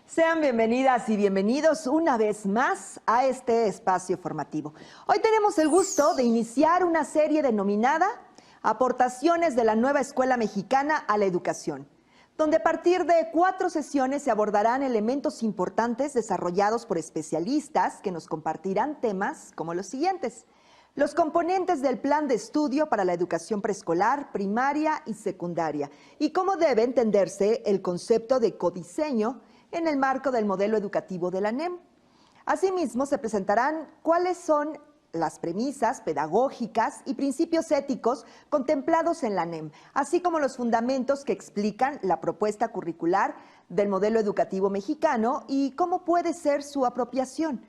Sean bienvenidas y bienvenidos una vez más a este espacio formativo. Hoy tenemos el gusto de iniciar una serie denominada Aportaciones de la Nueva Escuela Mexicana a la Educación, donde a partir de 4 sesiones se abordarán elementos importantes desarrollados por especialistas que nos compartirán temas como los siguientes: los componentes del plan de estudio para la educación preescolar, primaria y secundaria, y cómo debe entenderse el concepto de codiseño en el marco del modelo educativo de la NEM. Asimismo, se presentarán cuáles son las premisas pedagógicas y principios éticos contemplados en la NEM, así como los fundamentos que explican la propuesta curricular del modelo educativo mexicano y cómo puede ser su apropiación.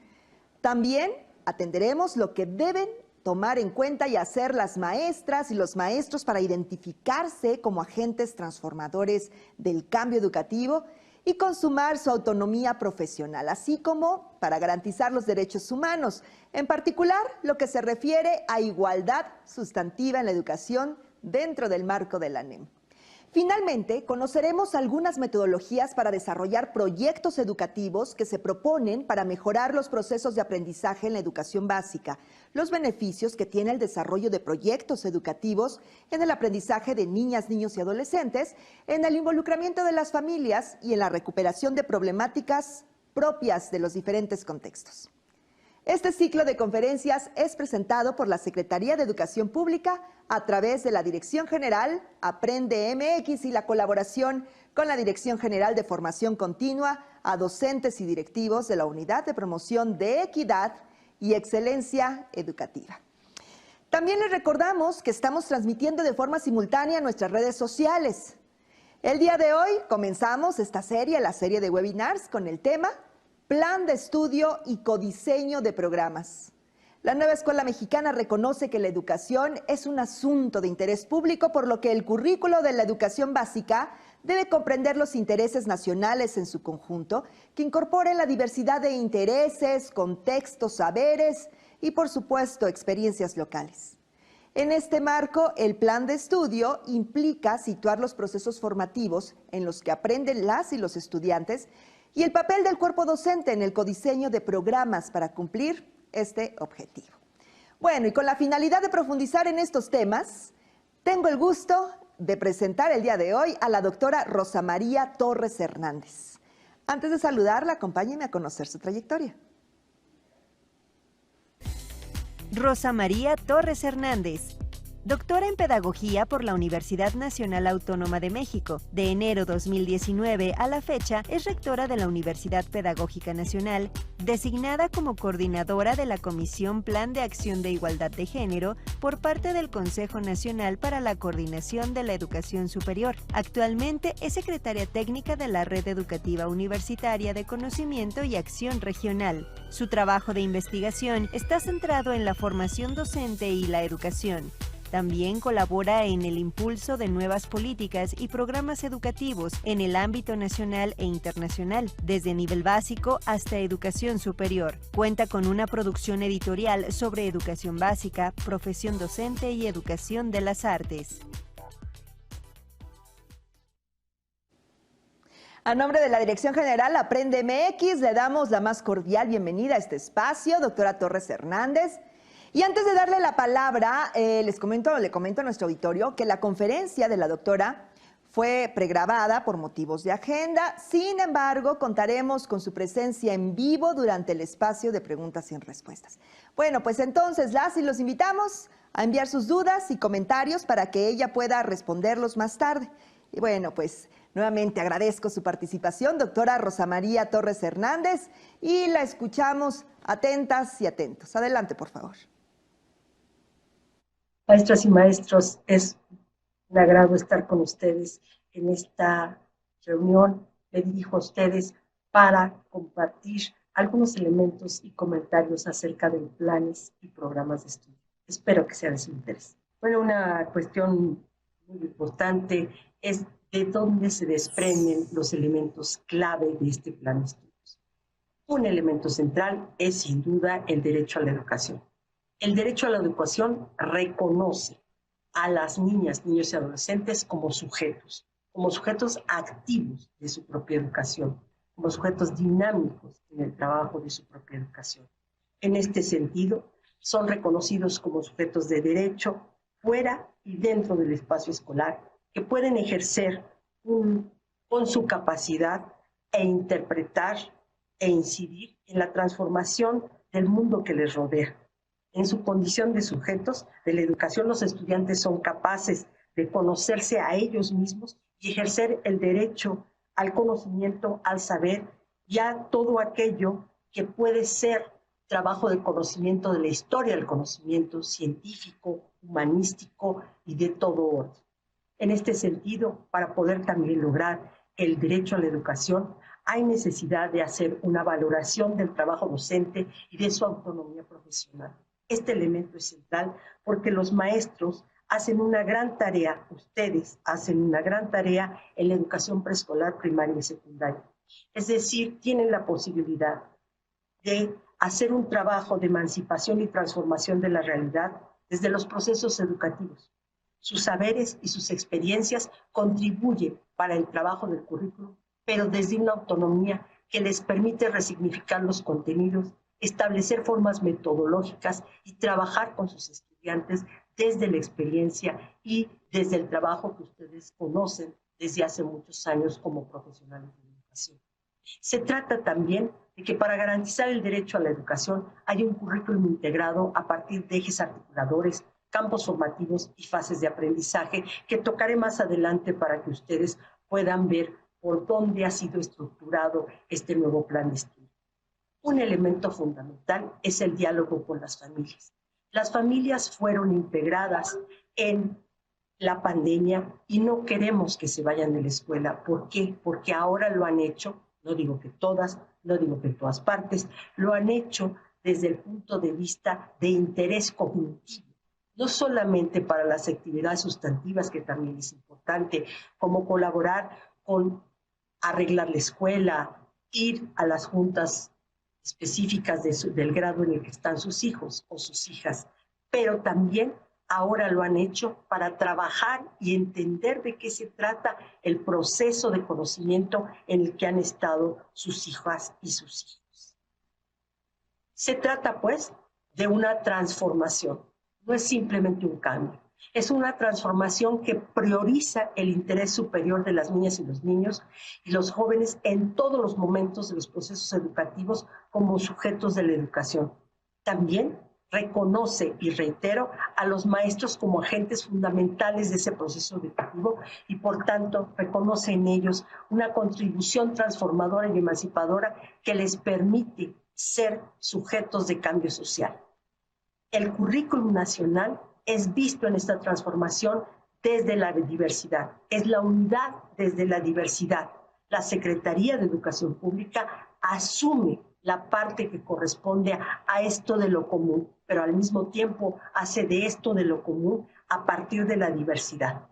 También atenderemos lo que deben tomar en cuenta y hacer las maestras y los maestros para identificarse como agentes transformadores del cambio educativo y consumar su autonomía profesional, así como para garantizar los derechos humanos, en particular lo que se refiere a igualdad sustantiva en la educación dentro del marco de la NEM. Finalmente, conoceremos algunas metodologías para desarrollar proyectos educativos que se proponen para mejorar los procesos de aprendizaje en la educación básica, los beneficios que tiene el desarrollo de proyectos educativos en el aprendizaje de niñas, niños y adolescentes, en el involucramiento de las familias y en la recuperación de problemáticas propias de los diferentes contextos. Este ciclo de conferencias es presentado por la Secretaría de Educación Pública a través de la Dirección General Aprende MX y la colaboración con la Dirección General de Formación Continua a docentes y directivos de la Unidad de Promoción de Equidad y Excelencia Educativa. También les recordamos que estamos transmitiendo de forma simultánea nuestras redes sociales. El día de hoy comenzamos esta serie, la serie de webinars, con el tema Plan de estudio y codiseño de programas. La Nueva Escuela Mexicana reconoce que la educación es un asunto de interés público, por lo que el currículo de la educación básica debe comprender los intereses nacionales en su conjunto, que incorporen la diversidad de intereses, contextos, saberes y, por supuesto, experiencias locales. En este marco, el plan de estudio implica situar los procesos formativos en los que aprenden las y los estudiantes y el papel del cuerpo docente en el codiseño de programas para cumplir este objetivo. Bueno, y con la finalidad de profundizar en estos temas, tengo el gusto de presentar el día de hoy a la doctora Rosa María Torres Hernández. Antes de saludarla, acompáñenme a conocer su trayectoria. Rosa María Torres Hernández, doctora en Pedagogía por la Universidad Nacional Autónoma de México. De enero 2019 a la fecha es rectora de la Universidad Pedagógica Nacional, designada como coordinadora de la Comisión Plan de Acción de Igualdad de Género por parte del Consejo Nacional para la Coordinación de la Educación Superior. Actualmente es secretaria técnica de la Red Educativa Universitaria de Conocimiento y Acción Regional. Su trabajo de investigación está centrado en la formación docente y la educación. También colabora en el impulso de nuevas políticas y programas educativos en el ámbito nacional e internacional, desde nivel básico hasta educación superior. Cuenta con una producción editorial sobre educación básica, profesión docente y educación de las artes. A nombre de la Dirección General Aprende MX, le damos la más cordial bienvenida a este espacio, doctora Torres Hernández. Y antes de darle la palabra, le comento a nuestro auditorio que la conferencia de la doctora fue pregrabada por motivos de agenda. Sin embargo, contaremos con su presencia en vivo durante el espacio de preguntas y respuestas. Bueno, pues entonces las y los invitamos a enviar sus dudas y comentarios para que ella pueda responderlos más tarde. Y bueno, pues nuevamente agradezco su participación, doctora Rosa María Torres Hernández, y la escuchamos atentas y atentos. Adelante, por favor. Maestras y maestros, es un agrado estar con ustedes en esta reunión. Me dirijo a ustedes para compartir algunos elementos y comentarios acerca de planes y programas de estudio. Espero que sea de su interés. Bueno, una cuestión muy importante es de dónde se desprenden los elementos clave de este plan de estudios. Un elemento central es sin duda el derecho a la educación. El derecho a la educación reconoce a las niñas, niños y adolescentes como sujetos activos de su propia educación, como sujetos dinámicos en el trabajo de su propia educación. En este sentido, son reconocidos como sujetos de derecho fuera y dentro del espacio escolar, que pueden ejercer con su capacidad e interpretar e incidir en la transformación del mundo que les rodea. En su condición de sujetos de la educación, los estudiantes son capaces de conocerse a ellos mismos y ejercer el derecho al conocimiento, al saber y a todo aquello que puede ser trabajo de conocimiento de la historia, el conocimiento científico, humanístico y de todo orden. En este sentido, para poder también lograr el derecho a la educación, hay necesidad de hacer una valoración del trabajo docente y de su autonomía profesional. Este elemento es central porque los maestros hacen una gran tarea, ustedes hacen una gran tarea en la educación preescolar, primaria y secundaria. Es decir, tienen la posibilidad de hacer un trabajo de emancipación y transformación de la realidad desde los procesos educativos. Sus saberes y sus experiencias contribuyen para el trabajo del currículum, pero desde una autonomía que les permite resignificar los contenidos, establecer formas metodológicas y trabajar con sus estudiantes desde la experiencia y desde el trabajo que ustedes conocen desde hace muchos años como profesionales de la educación. Se trata también de que para garantizar el derecho a la educación hay un currículum integrado a partir de ejes articuladores, campos formativos y fases de aprendizaje que tocaré más adelante para que ustedes puedan ver por dónde ha sido estructurado este nuevo plan de estudio. Un elemento fundamental es el diálogo con las familias. Las familias fueron integradas en la pandemia y no queremos que se vayan de la escuela. ¿Por qué? Porque ahora lo han hecho, no digo que todas, no digo que en todas partes, lo han hecho desde el punto de vista de interés cognitivo. No solamente para las actividades sustantivas, que también es importante, como colaborar con arreglar la escuela, ir a las juntas específicas del grado en el que están sus hijos o sus hijas, pero también ahora lo han hecho para trabajar y entender de qué se trata el proceso de conocimiento en el que han estado sus hijas y sus hijos. Se trata, pues, de una transformación. No es simplemente un cambio, es una transformación que prioriza el interés superior de las niñas y los niños y los jóvenes en todos los momentos de los procesos educativos como sujetos de la educación. También reconoce, y reitero, a los maestros como agentes fundamentales de ese proceso educativo y, por tanto, reconoce en ellos una contribución transformadora y emancipadora que les permite ser sujetos de cambio social. El currículum nacional es visto en esta transformación desde la diversidad, es la unidad desde la diversidad. La Secretaría de Educación Pública asume la parte que corresponde a esto de lo común, pero al mismo tiempo hace de esto de lo común a partir de la diversidad.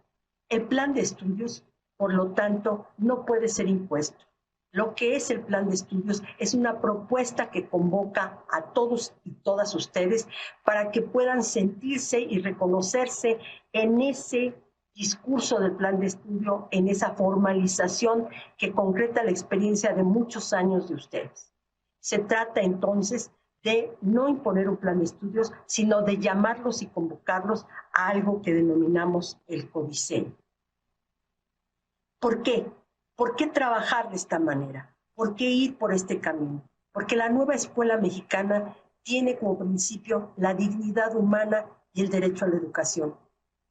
El plan de estudios, por lo tanto, no puede ser impuesto. Lo que es el plan de estudios es una propuesta que convoca a todos y todas ustedes para que puedan sentirse y reconocerse en ese discurso del plan de estudio, en esa formalización que concreta la experiencia de muchos años de ustedes. Se trata entonces de no imponer un plan de estudios, sino de llamarlos y convocarlos a algo que denominamos el codiseño. ¿Por qué? ¿Por qué trabajar de esta manera? ¿Por qué ir por este camino? Porque la nueva escuela mexicana tiene como principio la dignidad humana y el derecho a la educación.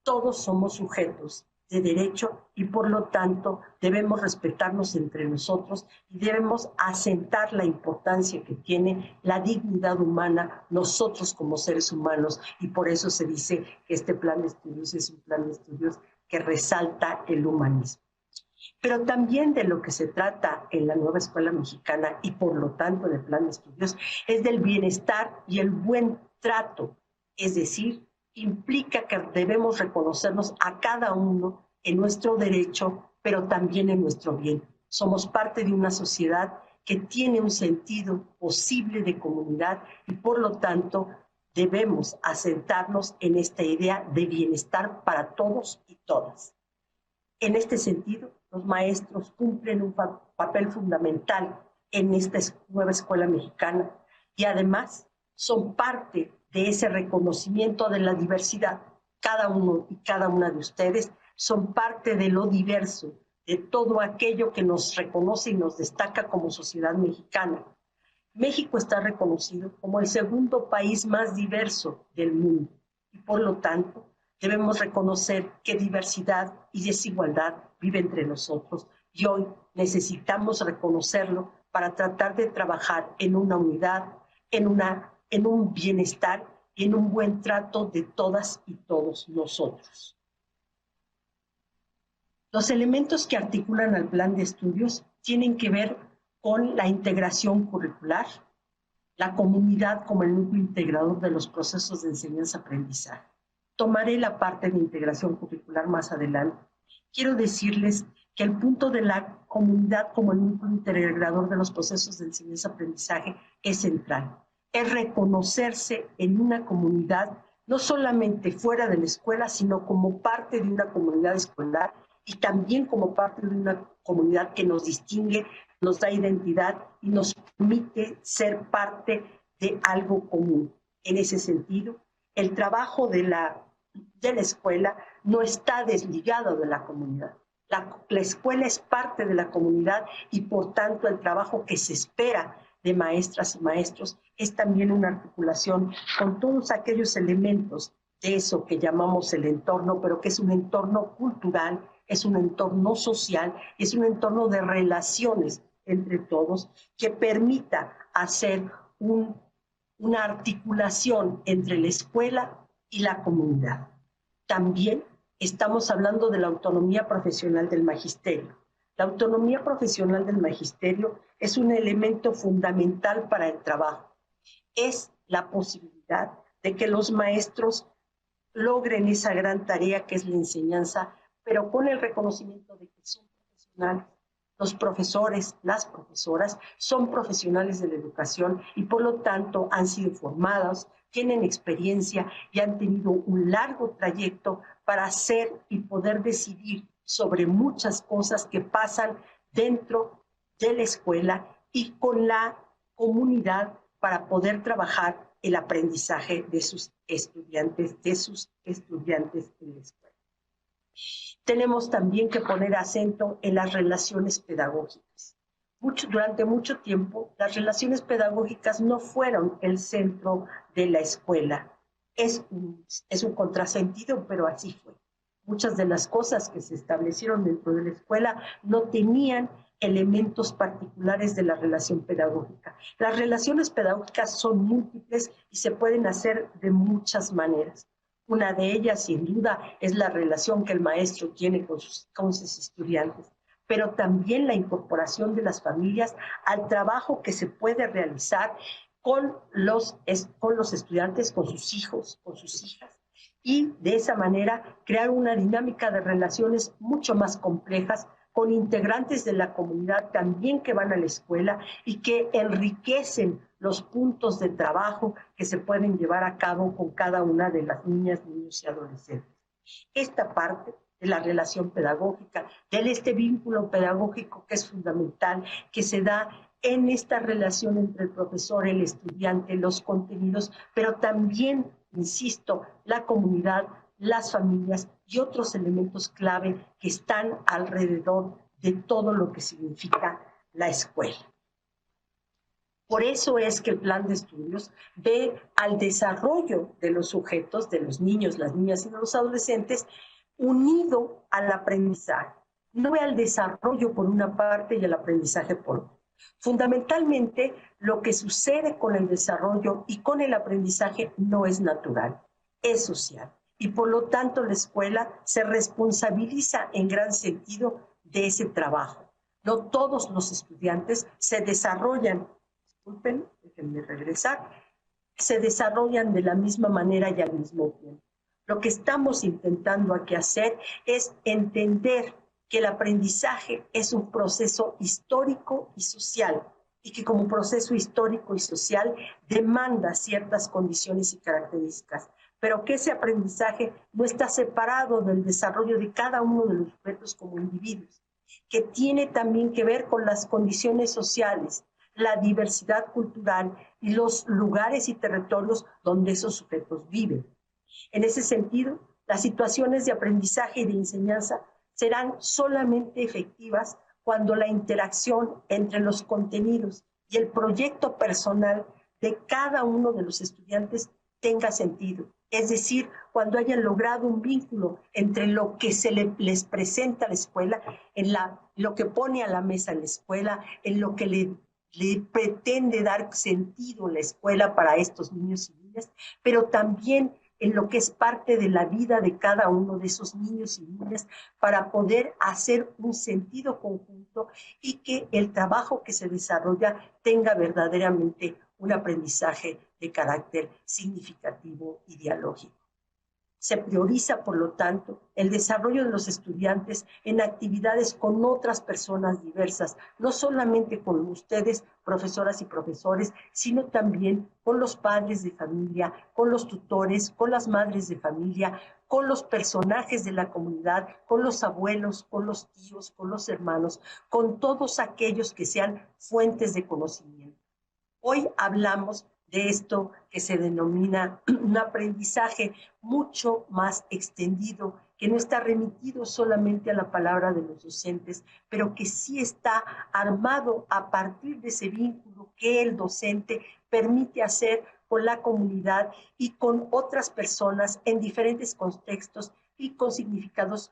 Todos somos sujetos de derecho y por lo tanto debemos respetarnos entre nosotros y debemos asentar la importancia que tiene la dignidad humana nosotros como seres humanos, y por eso se dice que este plan de estudios es un plan de estudios que resalta el humanismo. Pero también de lo que se trata en la nueva escuela mexicana y por lo tanto en el plan de estudios es del bienestar y el buen trato, es decir, implica que debemos reconocernos a cada uno en nuestro derecho, pero también en nuestro bien. Somos parte de una sociedad que tiene un sentido posible de comunidad y por lo tanto debemos asentarnos en esta idea de bienestar para todos y todas. En este sentido, los maestros cumplen un papel fundamental en esta nueva escuela mexicana y además son parte de ese reconocimiento de la diversidad. Cada uno y cada una de ustedes son parte de lo diverso, de todo aquello que nos reconoce y nos destaca como sociedad mexicana. México está reconocido como el segundo país más diverso del mundo y por lo tanto debemos reconocer que diversidad y desigualdad viven entre nosotros y hoy necesitamos reconocerlo para tratar de trabajar en una unidad, en un bienestar y en un buen trato de todas y todos nosotros. Los elementos que articulan al plan de estudios tienen que ver con la integración curricular, la comunidad como el núcleo integrador de los procesos de enseñanza-aprendizaje. Tomaré la parte de integración curricular más adelante. Quiero decirles que el punto de la comunidad como el núcleo integrador de los procesos de enseñanza-aprendizaje es central. Es reconocerse en una comunidad, no solamente fuera de la escuela, sino como parte de una comunidad escolar y también como parte de una comunidad que nos distingue, nos da identidad y nos permite ser parte de algo común. En ese sentido, el trabajo de la escuela no está desligado de la comunidad. La escuela es parte de la comunidad y por tanto el trabajo que se espera de maestras y maestros es también una articulación con todos aquellos elementos de eso que llamamos el entorno, pero que es un entorno cultural, es un entorno social, es un entorno de relaciones entre todos que permita hacer una articulación entre la escuela y la comunidad. También estamos hablando de la autonomía profesional del magisterio. La autonomía profesional del magisterio es un elemento fundamental para el trabajo. Es la posibilidad de que los maestros logren esa gran tarea que es la enseñanza, pero con el reconocimiento de que son profesionales. Los profesores, las profesoras, son profesionales de la educación y por lo tanto han sido formados, tienen experiencia y han tenido un largo trayecto para hacer y poder decidir sobre muchas cosas que pasan dentro de la escuela y con la comunidad para poder trabajar el aprendizaje de sus estudiantes en la escuela. Tenemos también que poner acento en las relaciones pedagógicas. Durante mucho tiempo, las relaciones pedagógicas no fueron el centro de la escuela. Es un contrasentido, pero así fue. Muchas de las cosas que se establecieron dentro de la escuela no tenían elementos particulares de la relación pedagógica. Las relaciones pedagógicas son múltiples y se pueden hacer de muchas maneras. Una de ellas, sin duda, es la relación que el maestro tiene con sus estudiantes, pero también la incorporación de las familias al trabajo que se puede realizar con los estudiantes, con sus hijos, con sus hijas, y de esa manera crear una dinámica de relaciones mucho más complejas con integrantes de la comunidad también que van a la escuela y que enriquecen los puntos de trabajo que se pueden llevar a cabo con cada una de las niñas, niños y adolescentes. Esta parte de la relación pedagógica, de este vínculo pedagógico que es fundamental, que se da en esta relación entre el profesor, el estudiante, los contenidos, pero también, insisto, la comunidad, las familias y otros elementos clave que están alrededor de todo lo que significa la escuela. Por eso es que el plan de estudios ve al desarrollo de los sujetos, de los niños, las niñas y de los adolescentes, unido al aprendizaje. No ve al desarrollo por una parte y al aprendizaje por otra. Fundamentalmente, lo que sucede con el desarrollo y con el aprendizaje no es natural, es social. Y por lo tanto, la escuela se responsabiliza en gran sentido de ese trabajo. No todos los estudiantes se desarrollan, disculpen, déjenme regresar, se desarrollan de la misma manera y al mismo tiempo. Lo que estamos intentando aquí hacer es entender que el aprendizaje es un proceso histórico y social y que como proceso histórico y social demanda ciertas condiciones y características, pero que ese aprendizaje no está separado del desarrollo de cada uno de los sujetos como individuos, que tiene también que ver con las condiciones sociales, la diversidad cultural y los lugares y territorios donde esos sujetos viven. En ese sentido, las situaciones de aprendizaje y de enseñanza serán solamente efectivas cuando la interacción entre los contenidos y el proyecto personal de cada uno de los estudiantes tenga sentido. Es decir, cuando hayan logrado un vínculo entre lo que les presenta la escuela, lo que pone a la mesa en la escuela, en lo que le pretende dar sentido la escuela para estos niños y niñas, pero también en lo que es parte de la vida de cada uno de esos niños y niñas para poder hacer un sentido conjunto y que el trabajo que se desarrolla tenga verdaderamente un aprendizaje de carácter significativo y dialógico. Se prioriza, por lo tanto, el desarrollo de los estudiantes en actividades con otras personas diversas, no solamente con ustedes, profesoras y profesores, sino también con los padres de familia, con los tutores, con las madres de familia, con los personajes de la comunidad, con los abuelos, con los tíos, con los hermanos, con todos aquellos que sean fuentes de conocimiento. Hoy hablamos de esto que se denomina un aprendizaje mucho más extendido, que no está remitido solamente a la palabra de los docentes, pero que sí está armado a partir de ese vínculo que el docente permite hacer con la comunidad y con otras personas en diferentes contextos y con significados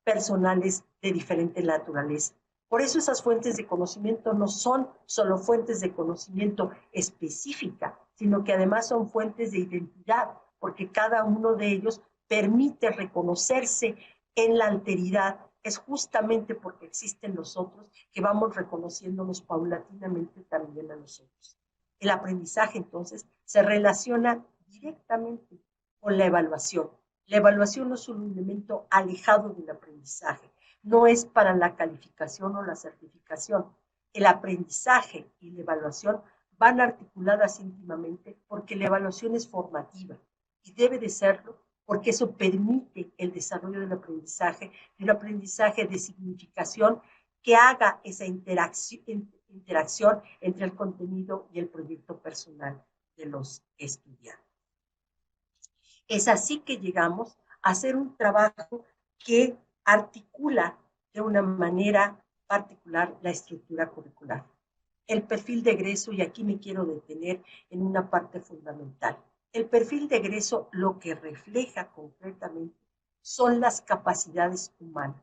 personales de diferente naturaleza. Por eso esas fuentes de conocimiento no son solo fuentes de conocimiento específica, sino que además son fuentes de identidad, porque cada uno de ellos permite reconocerse en la alteridad. Es justamente porque existen nosotros que vamos reconociéndonos paulatinamente también a nosotros. El aprendizaje, entonces, se relaciona directamente con la evaluación. La evaluación no es un elemento alejado del aprendizaje, no es para la calificación o la certificación. El aprendizaje y la evaluación van articuladas íntimamente porque la evaluación es formativa y debe de serlo porque eso permite el desarrollo del aprendizaje y un aprendizaje de significación que haga esa interacción entre el contenido y el proyecto personal de los estudiantes. Es así que llegamos a hacer un trabajo que articula de una manera particular la estructura curricular. El perfil de egreso, y aquí me quiero detener en una parte fundamental. El perfil de egreso lo que refleja concretamente son las capacidades humanas.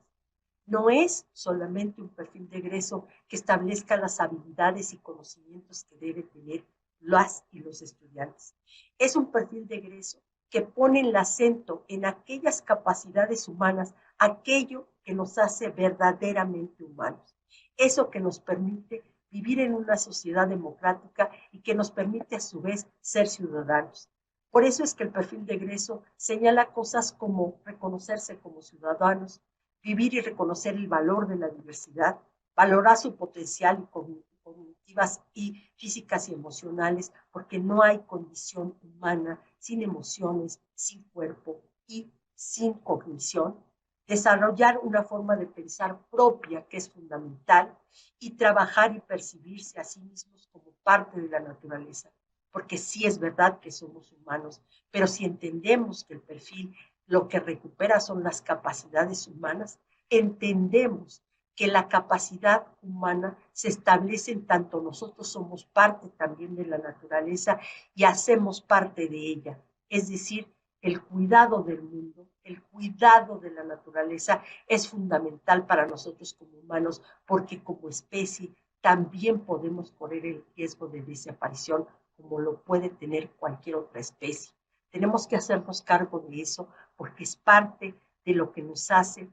No es solamente un perfil de egreso que establezca las habilidades y conocimientos que deben tener las y los estudiantes. Es un perfil de egreso que pone el acento en aquellas capacidades humanas, aquello que nos hace verdaderamente humanos. Eso que nos permite vivir en una sociedad democrática y que nos permite a su vez ser ciudadanos. Por eso es que el perfil de egreso señala cosas como reconocerse como ciudadanos, vivir y reconocer el valor de la diversidad, valorar su potencial y cognitivas y físicas y emocionales, porque no hay condición humana sin emociones, sin cuerpo y sin cognición. Desarrollar una forma de pensar propia que es fundamental y trabajar y percibirse a sí mismos como parte de la naturaleza, porque sí es verdad que somos humanos, pero si entendemos que el perfil lo que recupera son las capacidades humanas, entendemos que la capacidad humana se establece en tanto nosotros somos parte también de la naturaleza y hacemos parte de ella. Es decir, el cuidado del mundo, el cuidado de la naturaleza es fundamental para nosotros como humanos porque como especie también podemos correr el riesgo de desaparición como lo puede tener cualquier otra especie. Tenemos que hacernos cargo de eso porque es parte de lo que nos hace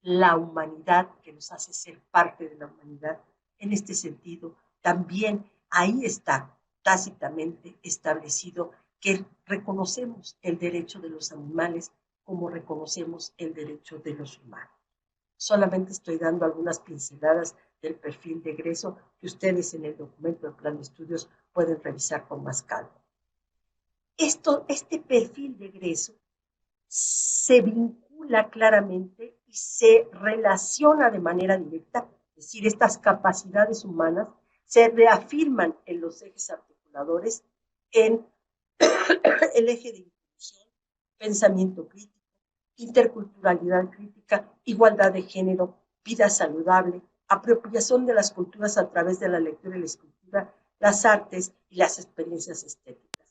la humanidad, que nos hace ser parte de la humanidad. En este sentido, también ahí está tácitamente establecido que reconocemos el derecho de los animales como reconocemos el derecho de los humanos. Solamente estoy dando algunas pinceladas del perfil de egreso que ustedes en el documento del plan de estudios pueden revisar con más calma. Este perfil de egreso se vincula claramente y se relaciona de manera directa, es decir, estas capacidades humanas se reafirman en los ejes articuladores, en el eje de inclusión, pensamiento crítico, interculturalidad crítica, igualdad de género, vida saludable, apropiación de las culturas a través de la lectura y la escritura, las artes y las experiencias estéticas.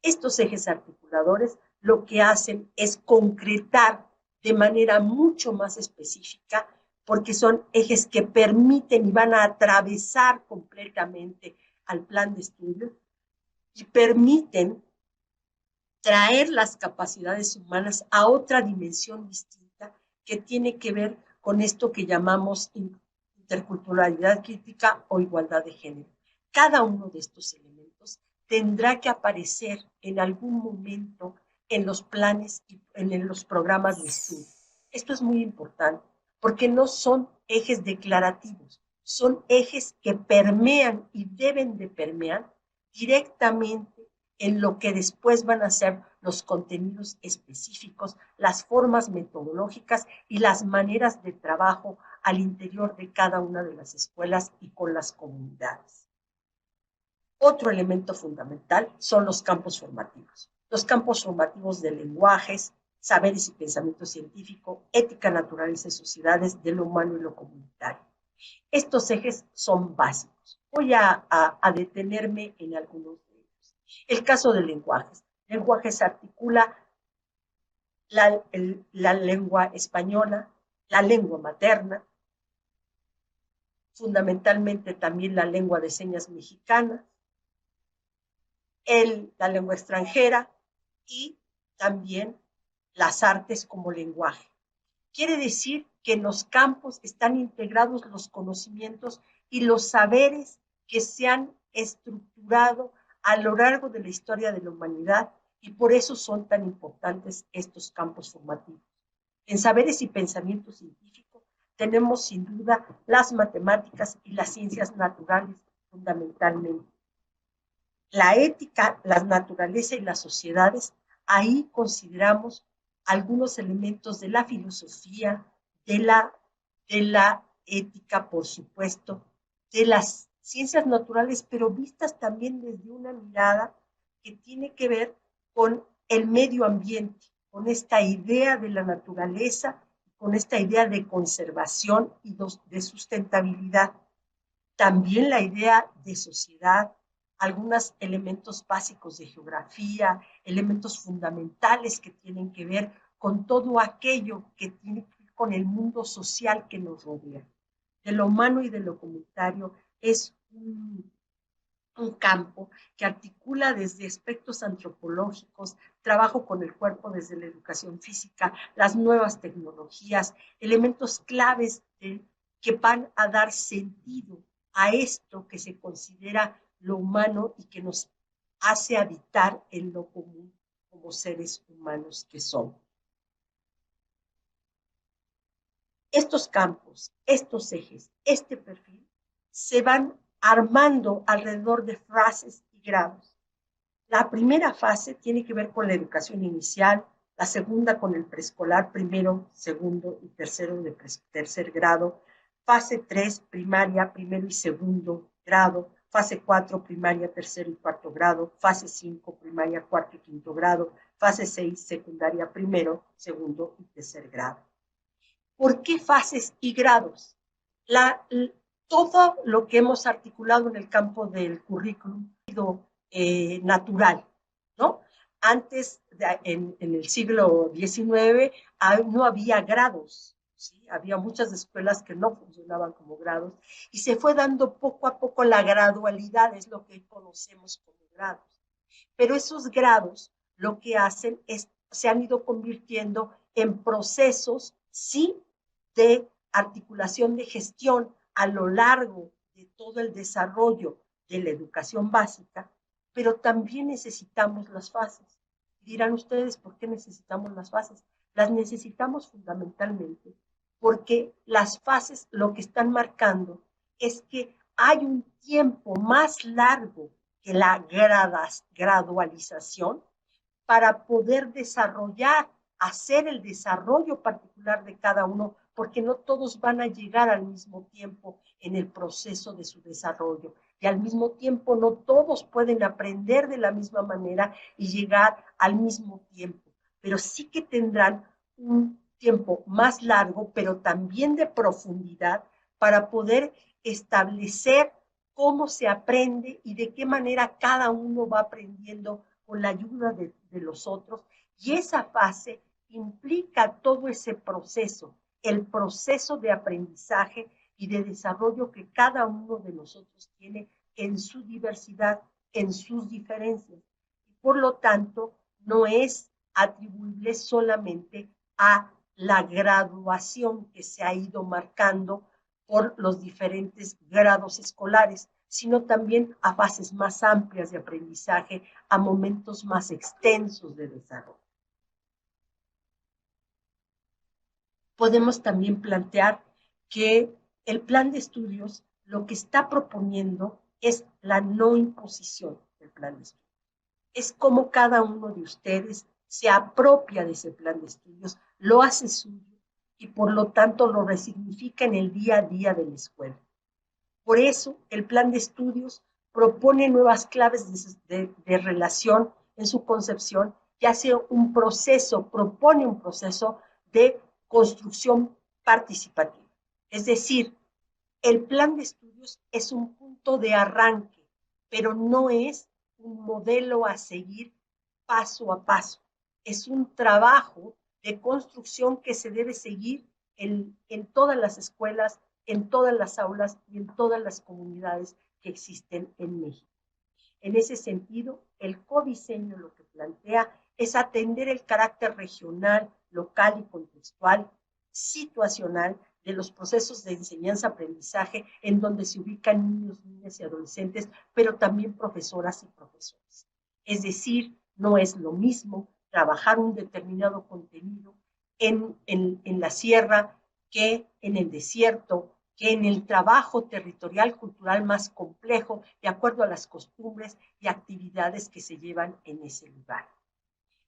Estos ejes articuladores lo que hacen es concretar de manera mucho más específica, porque son ejes que permiten y van a atravesar completamente al plan de estudio y permiten traer las capacidades humanas a otra dimensión distinta que tiene que ver con esto que llamamos interculturalidad crítica o igualdad de género. Cada uno de estos elementos tendrá que aparecer en algún momento en los planes y en los programas de estudio. Esto es muy importante porque no son ejes declarativos, son ejes que permean y deben de permear directamente en lo que después van a ser los contenidos específicos, las formas metodológicas y las maneras de trabajo al interior de cada una de las escuelas y con las comunidades. Otro elemento fundamental son los campos formativos. Los campos formativos de lenguajes, saberes y pensamiento científico, ética, naturaleza y sociedades, de lo humano y lo comunitario. Estos ejes son básicos. Voy a detenerme en algunos de ellos. El caso de lenguajes. Lenguajes articula la lengua española, la lengua materna, fundamentalmente también la lengua de señas mexicana, la lengua extranjera y también las artes como lenguaje. Quiere decir que en los campos están integrados los conocimientos y los saberes que se han estructurado a lo largo de la historia de la humanidad y por eso son tan importantes estos campos formativos. En saberes y pensamiento científico tenemos sin duda las matemáticas y las ciencias naturales fundamentalmente. La ética, la naturaleza y las sociedades, ahí consideramos algunos elementos de la filosofía, de la ética, por supuesto, de las ciencias naturales, pero vistas también desde una mirada que tiene que ver con el medio ambiente, con esta idea de la naturaleza, con esta idea de conservación y de sustentabilidad. También la idea de sociedad, algunos elementos básicos de geografía, elementos fundamentales que tienen que ver con todo aquello que tiene que ver con el mundo social que nos rodea. De lo humano y de lo comunitario es un campo que articula desde aspectos antropológicos, trabajo con el cuerpo desde la educación física, las nuevas tecnologías, elementos claves que van a dar sentido a esto que se considera lo humano y que nos hace habitar en lo común como seres humanos que somos. Estos campos, estos ejes, este perfil, se van armando alrededor de fases y grados. La primera fase tiene que ver con la educación inicial, la segunda con el preescolar, primero, segundo y tercero de tercer grado, fase 3, primaria, primero y segundo grado, fase 4, primaria, tercero y cuarto grado, fase 5, primaria, cuarto y quinto grado, fase 6, secundaria, primero, segundo y tercer grado. ¿Por qué fases y grados? Todo lo que hemos articulado en el campo del currículum ha sido natural, ¿no? Antes, en el siglo XIX, no había grados, ¿sí? Había muchas escuelas que no funcionaban como grados y se fue dando poco a poco la gradualidad, es lo que hoy conocemos como grados. Pero esos grados lo que hacen es, se han ido convirtiendo en procesos, sí, de articulación de gestión a lo largo de todo el desarrollo de la educación básica, pero también necesitamos las fases. Dirán ustedes, ¿por qué necesitamos las fases? Las necesitamos fundamentalmente porque las fases lo que están marcando es que hay un tiempo más largo que la gradualización para poder desarrollar, hacer el desarrollo particular de cada uno, porque no todos van a llegar al mismo tiempo en el proceso de su desarrollo. Y al mismo tiempo no todos pueden aprender de la misma manera y llegar al mismo tiempo, pero sí que tendrán un tiempo más largo, pero también de profundidad, para poder establecer cómo se aprende y de qué manera cada uno va aprendiendo con la ayuda de los otros. Y esa fase implica todo ese proceso, el proceso de aprendizaje y de desarrollo que cada uno de nosotros tiene en su diversidad, en sus diferencias. Y por lo tanto, no es atribuible solamente a la graduación que se ha ido marcando por los diferentes grados escolares, sino también a fases más amplias de aprendizaje, a momentos más extensos de desarrollo. Podemos también plantear que el plan de estudios lo que está proponiendo es la no imposición del plan de estudios. Es como cada uno de ustedes se apropia de ese plan de estudios, lo hace suyo y por lo tanto lo resignifica en el día a día de la escuela. Por eso, el plan de estudios propone nuevas claves de relación en su concepción y hace un proceso, propone un proceso de construcción participativa. Es decir, el plan de estudios es un punto de arranque, pero no es un modelo a seguir paso a paso. Es un trabajo de construcción que se debe seguir en todas las escuelas, en todas las aulas y en todas las comunidades que existen en México. En ese sentido, el codiseño lo que plantea es atender el carácter regional, local y contextual, situacional de los procesos de enseñanza-aprendizaje en donde se ubican niños, niñas y adolescentes, pero también profesoras y profesores. Es decir, no es lo mismo trabajar un determinado contenido en la sierra que en el desierto, que en el trabajo territorial cultural más complejo, de acuerdo a las costumbres y actividades que se llevan en ese lugar.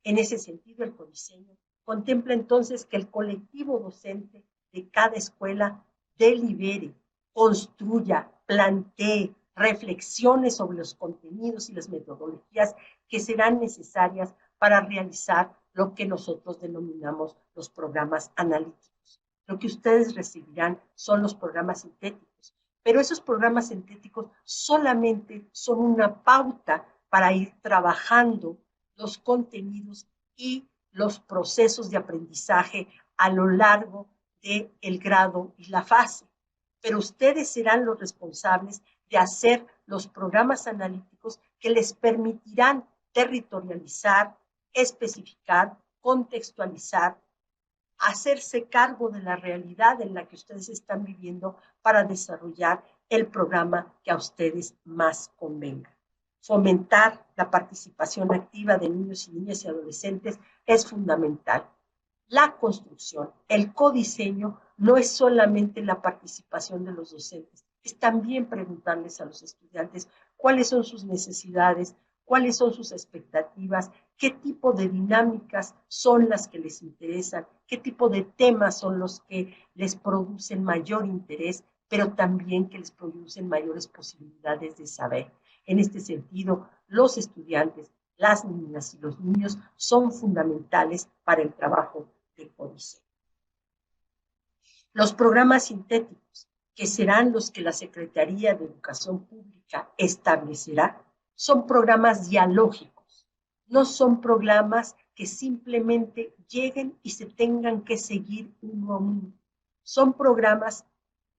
En ese sentido, el codiseño contempla entonces que el colectivo docente de cada escuela delibere, construya, plantee, reflexione sobre los contenidos y las metodologías que serán necesarias para realizar lo que nosotros denominamos los programas analíticos. Lo que ustedes recibirán son los programas sintéticos, pero esos programas sintéticos solamente son una pauta para ir trabajando los contenidos y los procesos de aprendizaje a lo largo del grado y la fase. Pero ustedes serán los responsables de hacer los programas analíticos que les permitirán territorializar, especificar, contextualizar, hacerse cargo de la realidad en la que ustedes están viviendo para desarrollar el programa que a ustedes más convenga. Fomentar la participación activa de niños y niñas y adolescentes es fundamental. La construcción, el codiseño, no es solamente la participación de los docentes, es también preguntarles a los estudiantes cuáles son sus necesidades, cuáles son sus expectativas, qué tipo de dinámicas son las que les interesan, qué tipo de temas son los que les producen mayor interés, pero también que les producen mayores posibilidades de saber. En este sentido, los estudiantes, las niñas y los niños son fundamentales para el trabajo de codiseño. Los programas sintéticos, que serán los que la Secretaría de Educación Pública establecerá, son programas dialógicos, no son programas que simplemente lleguen y se tengan que seguir uno a uno. Son programas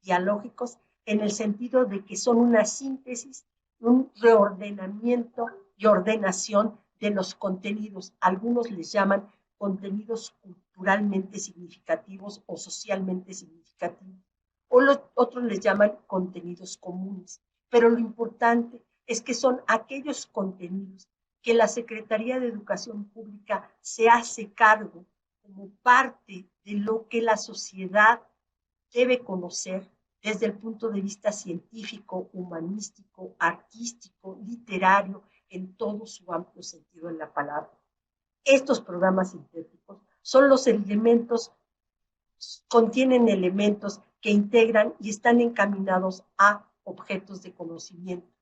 dialógicos en el sentido de que son una síntesis, un reordenamiento y ordenación de los contenidos. Algunos les llaman contenidos culturalmente significativos o socialmente significativos, o otros les llaman contenidos comunes. Pero lo importante es que son aquellos contenidos que la Secretaría de Educación Pública se hace cargo como parte de lo que la sociedad debe conocer desde el punto de vista científico, humanístico, artístico, literario, en todo su amplio sentido de la palabra. Estos programas sintéticos son los elementos, contienen elementos que integran y están encaminados a objetos de conocimiento.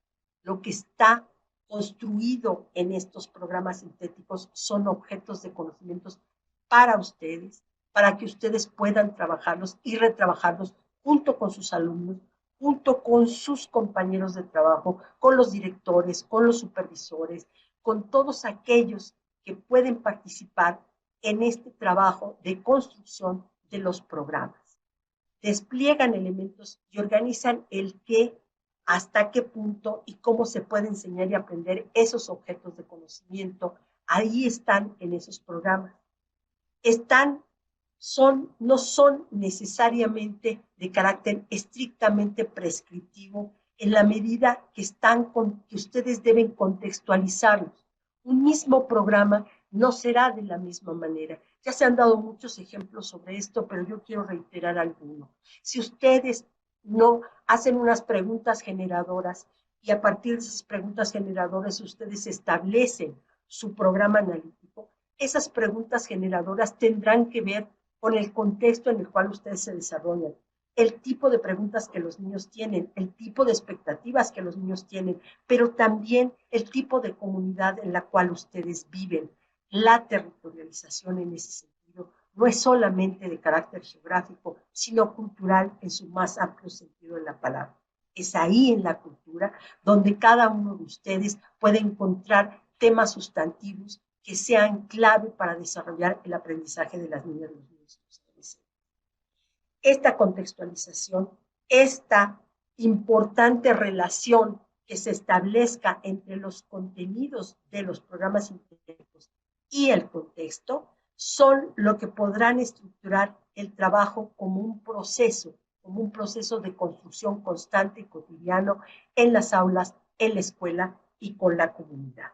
Lo que está construido en estos programas sintéticos son objetos de conocimientos para ustedes, para que ustedes puedan trabajarlos y retrabajarlos junto con sus alumnos, junto con sus compañeros de trabajo, con los directores, con los supervisores, con todos aquellos que pueden participar en este trabajo de construcción de los programas. Despliegan elementos y organizan el qué, hasta qué punto y cómo se puede enseñar y aprender esos objetos de conocimiento. Ahí están en esos programas. No son necesariamente de carácter estrictamente prescriptivo en la medida que ustedes deben contextualizarlos. Un mismo programa no será de la misma manera. Ya se han dado muchos ejemplos sobre esto, pero yo quiero reiterar alguno. Si ustedes no hacen unas preguntas generadoras y a partir de esas preguntas generadoras ustedes establecen su programa analítico, esas preguntas generadoras tendrán que ver con el contexto en el cual ustedes se desarrollan, el tipo de preguntas que los niños tienen, el tipo de expectativas que los niños tienen, pero también el tipo de comunidad en la cual ustedes viven. La territorialización en ese sentido no es solamente de carácter geográfico, sino cultural en su más amplio sentido de la palabra. Es ahí en la cultura donde cada uno de ustedes puede encontrar temas sustantivos que sean clave para desarrollar el aprendizaje de las niñas y los niños. Esta contextualización, esta importante relación que se establezca entre los contenidos de los programas sintéticos y el contexto, son lo que podrán estructurar el trabajo como un proceso de construcción constante y cotidiano en las aulas, en la escuela y con la comunidad.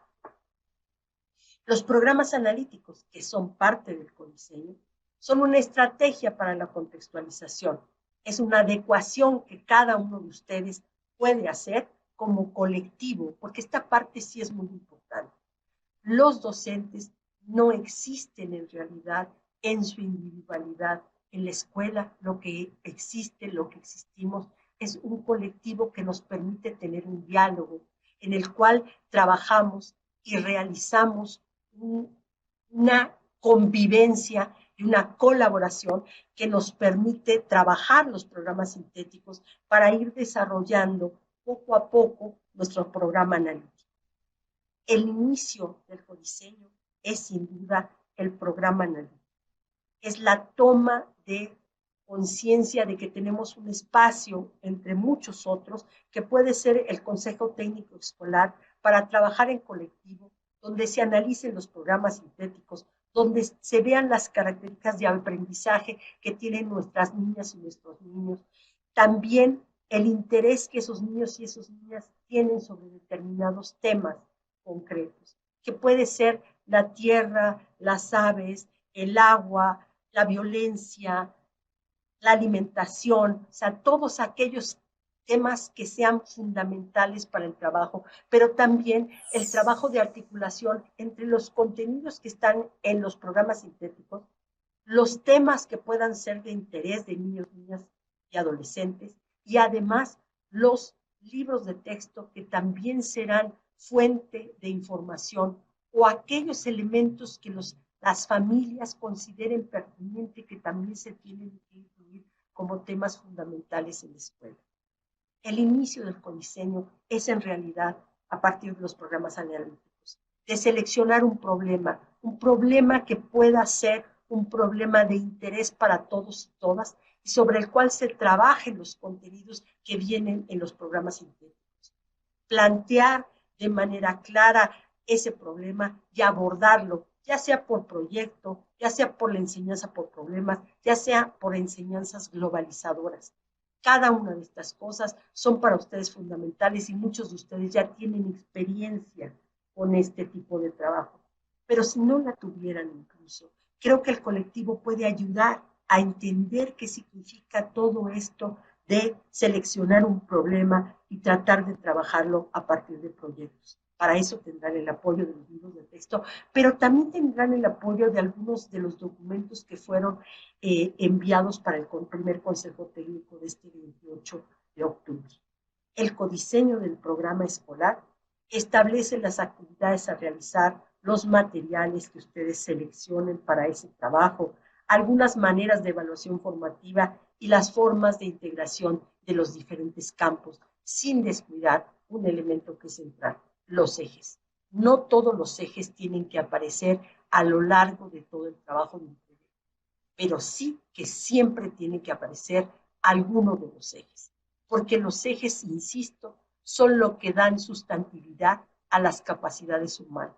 Los programas analíticos, que son parte del codiseño, son una estrategia para la contextualización. Es una adecuación que cada uno de ustedes puede hacer como colectivo, porque esta parte sí es muy importante. Los docentes no existen en realidad en su individualidad. En la escuela lo que existe, lo que existimos, es un colectivo que nos permite tener un diálogo en el cual trabajamos y realizamos una convivencia y una colaboración que nos permite trabajar los programas sintéticos para ir desarrollando poco a poco nuestro programa analítico. El inicio del codiseño es sin duda el programa analítico. Es la toma de conciencia de que tenemos un espacio entre muchos otros que puede ser el Consejo Técnico Escolar para trabajar en colectivo, donde se analicen los programas sintéticos, donde se vean las características de aprendizaje que tienen nuestras niñas y nuestros niños. También el interés que esos niños y esas niñas tienen sobre determinados temas concretos, que puede ser la tierra, las aves, el agua, la violencia, la alimentación, o sea, todos aquellos temas que sean fundamentales para el trabajo, pero también el trabajo de articulación entre los contenidos que están en los programas sintéticos, los temas que puedan ser de interés de niños, niñas y adolescentes, y además los libros de texto que también serán fuente de información o aquellos elementos que las familias consideren pertinente que también se tienen que incluir como temas fundamentales en la escuela. El inicio del codiseño es en realidad a partir de los programas analíticos, de seleccionar un problema que pueda ser un problema de interés para todos y todas y sobre el cual se trabajen los contenidos que vienen en los programas sintéticos. Plantear de manera clara ese problema y abordarlo, ya sea por proyecto, ya sea por la enseñanza por problemas, ya sea por enseñanzas globalizadoras. Cada una de estas cosas son para ustedes fundamentales y muchos de ustedes ya tienen experiencia con este tipo de trabajo. Pero si no la tuvieran incluso, creo que el colectivo puede ayudar a entender qué significa todo esto de seleccionar un problema y tratar de trabajarlo a partir de proyectos. Para eso tendrán el apoyo de los libros de texto, pero también tendrán el apoyo de algunos de los documentos que fueron enviados para el primer Consejo Técnico de este 28 de octubre. El codiseño del programa escolar establece las actividades a realizar, los materiales que ustedes seleccionen para ese trabajo, algunas maneras de evaluación formativa y las formas de integración de los diferentes campos, sin descuidar un elemento que es central, los ejes. No todos los ejes tienen que aparecer a lo largo de todo el trabajo de un proyecto, pero sí que siempre tiene que aparecer alguno de los ejes, porque los ejes, insisto, son lo que dan sustantividad a las capacidades humanas.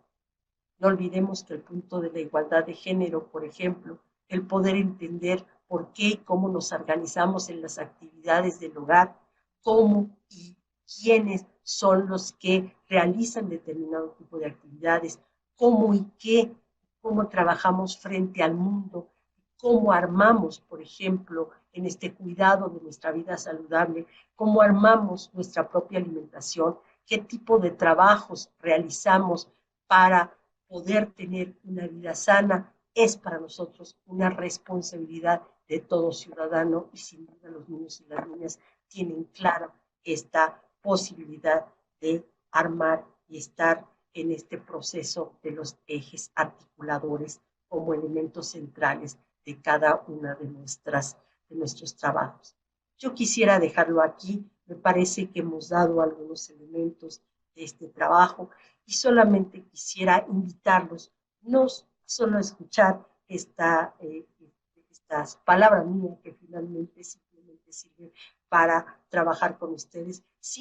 No olvidemos que el punto de la igualdad de género, por ejemplo, el poder entender por qué y cómo nos organizamos en las actividades del hogar, cómo y quiénes son los que realizan determinado tipo de actividades, cómo y qué, cómo trabajamos frente al mundo, cómo armamos, por ejemplo, en este cuidado de nuestra vida saludable, cómo armamos nuestra propia alimentación, qué tipo de trabajos realizamos para poder tener una vida sana, es para nosotros una responsabilidad de todo ciudadano y sin duda los niños y las niñas tienen clara esta posibilidad de armar y estar en este proceso de los ejes articuladores como elementos centrales de cada una de nuestros trabajos. Yo quisiera dejarlo aquí, me parece que hemos dado algunos elementos de este trabajo y solamente quisiera invitarlos, no solo a escuchar estas palabras mías que finalmente simplemente sirven para trabajar con ustedes, sino